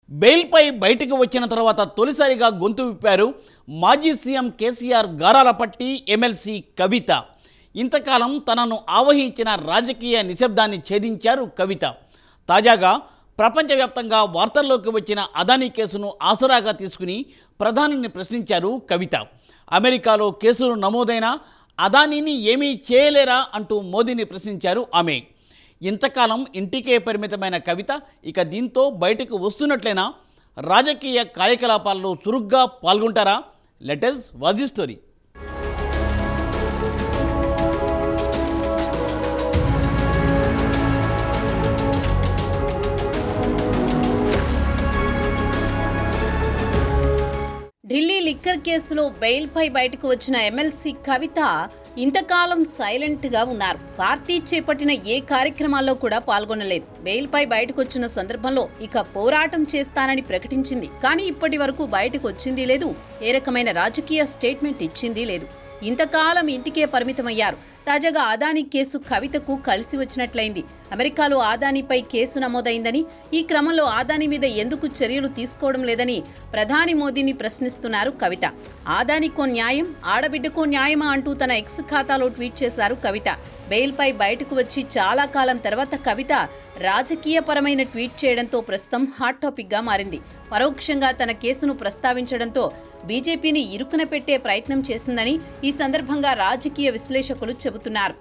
బెయిల్పై బయటకు వచ్చిన తర్వాత తొలిసారిగా గొంతు విప్పారు మాజీ సీఎం కేసీఆర్ గారాలపట్టి ఎమ్మెల్సీ కవిత. ఇంతకాలం తనను ఆవహించిన రాజకీయ నిశ్శబ్దాన్ని ఛేదించారు కవిత. తాజాగా ప్రపంచవ్యాప్తంగా వార్తల్లోకి వచ్చిన అదానీ కేసును ఆసరాగా తీసుకుని ప్రధానిని ప్రశ్నించారు కవిత. అమెరికాలో కేసులు నమోదైన అదానీని ఏమీ చేయలేరా అంటూ మోదీని ప్రశ్నించారు ఆమె. ఇంతకాలం ఇంటికే పరిమితమైన కవిత ఇక దీంతో బయటకు వస్తున్నట్లేనా? రాజకీయ కార్యకలాపాల్లో చురుగ్గా పాల్గొంటారా? Let us watch the story. Delhi liquor కేసులో బెయిల్పై బయటకు వచ్చిన ఎమ్మెల్సీ కవిత ఇంతకాలం సైలెంట్గా ఉన్నారు. పార్టీ చేపట్టిన ఏ కార్యక్రమాల్లో కూడా పాల్గొనలేదు. బెయిల్పై బయటకు వచ్చిన సందర్భంలో ఇక పోరాటం చేస్తానని ప్రకటించింది. కానీ ఇప్పటి వరకు బయటకు వచ్చింది లేదు, ఏ రకమైన రాజకీయ స్టేట్మెంట్ ఇచ్చింది లేదు. ఇంతకాలం ఇంటికే పరిమితమయ్యారు. తాజాగా అదానీ కేసు కవితకు కలిసి వచ్చినట్లయింది. అమెరికాలో అదానీపై కేసు నమోదైందని, ఈ క్రమంలో అదానీ మీద ఎందుకు చర్యలు తీసుకోవడం లేదని ప్రధాని మోదీని ప్రశ్నిస్తున్నారు కవిత. అదానీకో న్యాయం, ఆడబిడ్డకో న్యాయమా అంటూ తన ఎక్స్ ఖాతాలో ట్వీట్ చేశారు కవిత. బెయిల్పై బయటకు వచ్చి చాలా కాలం తర్వాత కవిత రాజకీయపరమైన ట్వీట్ చేయడంతో ప్రస్తుతం హాట్ టాపిక్గా మారింది. పరోక్షంగా తన కేసును ప్రస్తావించడంతో బీజేపీని ఇరుకున పెట్టే ప్రయత్నం చేసిందని ఈ సందర్భంగా రాజకీయ విశ్లేషకులు చెబుతున్నారు.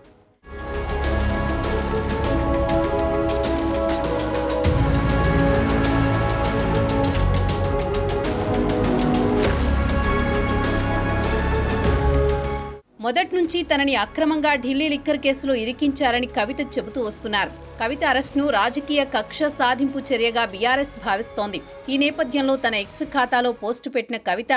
మొదటి నుంచి తనని అక్రమంగా ఢిల్లీ లిక్కర్ కేసులో ఇరికించారని కవిత చెబుతూ వస్తున్నారు. కవిత అరెస్ట్ను రాజకీయ కక్ష సాధింపు చర్యగా బీఆర్ఎస్ భావిస్తోంది. ఈ నేపథ్యంలో తన ఎక్స్ ఖాతాలో పోస్టు పెట్టిన కవిత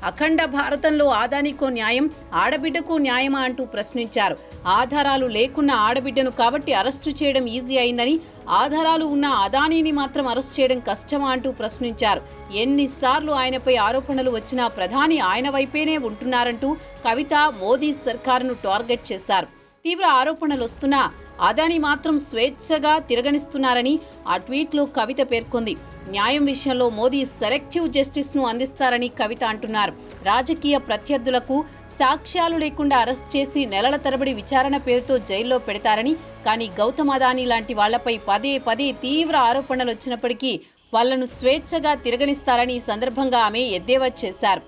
అఖండ భారతంలో అదానీకో న్యాయం, ఆడబిడ్డకో న్యాయమా అంటూ ప్రశ్నించారు. ఆధారాలు లేకున్న ఆడబిడ్డను కాబట్టి అరెస్టు చేయడం ఈజీ అయిందని, ఆధారాలు ఉన్న అదానీని మాత్రం అరెస్ట్ చేయడం కష్టమా అంటూ ప్రశ్నించారు. ఎన్నిసార్లు ఆయనపై ఆరోపణలు వచ్చినా ప్రధాని ఆయన వైపేనే ఉంటున్నారంటూ కవిత మోదీ సర్కారును టార్గెట్ చేశారు. తీవ్ర ఆరోపణలు వస్తున్నా అదానీ మాత్రం స్వేచ్ఛగా తిరగనిస్తున్నారని ఆ ట్వీట్లో కవిత పేర్కొంది. న్యాయం విషయంలో మోదీ సెలెక్టివ్ జస్టిస్ను అందిస్తారని కవిత అంటున్నారు. రాజకీయ ప్రత్యర్థులకు సాక్ష్యాలు లేకుండా అరెస్ట్ చేసి నెలల తరబడి విచారణ పేరుతో జైల్లో పెడతారని, కానీ గౌతమ్ అదానీ లాంటి వాళ్లపై పదే పదే తీవ్ర ఆరోపణలు వచ్చినప్పటికీ వాళ్లను స్వేచ్ఛగా తిరగనిస్తారని ఈ సందర్భంగా ఆమె ఎద్దేవా చేశారు.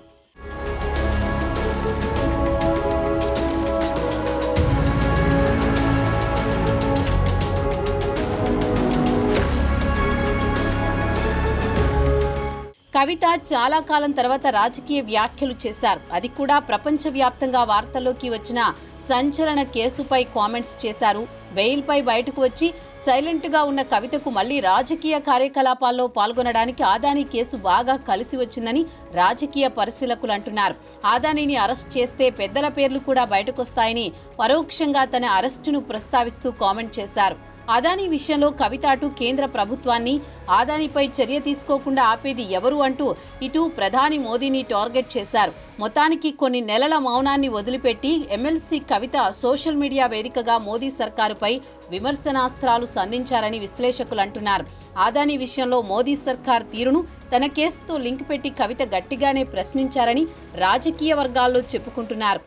కవిత చాలా కాలం తర్వాత రాజకీయ వ్యాఖ్యలు చేశారు. అది కూడా ప్రపంచవ్యాప్తంగా వార్తల్లోకి వచ్చిన సంచలన కేసుపై కామెంట్స్ చేశారు. బెయిల్పై బయటకు వచ్చి సైలెంట్గా ఉన్న కవితకు మళ్లీ రాజకీయ కార్యకలాపాల్లో పాల్గొనడానికి అదానీ కేసు బాగా కలిసి వచ్చిందని రాజకీయ పరిశీలకులు అంటున్నారు. అదానీని అరెస్ట్ చేస్తే పెద్దల పేర్లు కూడా బయటకొస్తాయని పరోక్షంగా తన అరెస్టును ప్రస్తావిస్తూ కామెంట్ చేశారు. అదానీ విషయంలో కవిత అటు కేంద్ర ప్రభుత్వాన్ని, అదానీపై చర్య తీసుకోకుండా ఆపేది ఎవరు అంటూ ఇటు ప్రధాని మోదీని టార్గెట్ చేశారు. మొత్తానికి కొన్ని నెలల మౌనాన్ని వదిలిపెట్టి ఎమ్మెల్సీ కవిత సోషల్ మీడియా వేదికగా మోదీ సర్కారుపై విమర్శనాస్త్రాలు సంధించారని విశ్లేషకులు అంటున్నారు. అదానీ విషయంలో మోదీ సర్కార్ తీరును తన కేసుతో లింక్ పెట్టి కవిత గట్టిగానే ప్రశ్నించారని రాజకీయ వర్గాల్లో చెప్పుకుంటున్నారు.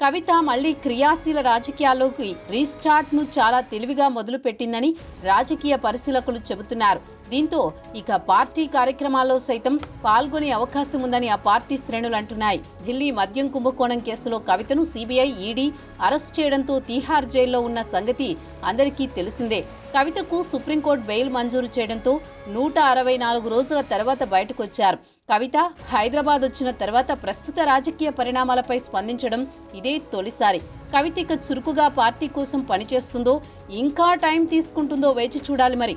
కవిత మళ్లీ క్రియాశీల రాజకీయాల్లోకి రీస్టార్ట్ను చాలా తెలివిగా మొదలుపెట్టిందని రాజకీయ పరిశీలకులు చెబుతున్నారు. దీంతో ఇక పార్టీ కార్యక్రమాల్లో సైతం పాల్గొనే అవకాశం ఉందని ఆ పార్టీ శ్రేణులు అంటున్నాయి. ఢిల్లీ మద్యం కుంభకోణం కేసులో కవితను సీబీఐ, ఈడీ అరెస్ట్ చేయడంతో తీహార్ జైల్లో ఉన్న సంగతి అందరికీ తెలిసిందే. కవితకు సుప్రీంకోర్టు బెయిల్ మంజూరు చేయడంతో 164 రోజుల తర్వాత బయటకొచ్చారు. కవిత హైదరాబాద్ వచ్చిన తర్వాత ప్రస్తుత రాజకీయ పరిణామాలపై స్పందించడం ఇదే తొలిసారి. కవిత ఇక చురుకుగా పార్టీ కోసం పనిచేస్తుందో, ఇంకా టైం తీసుకుంటుందో వేచి చూడాలి మరి.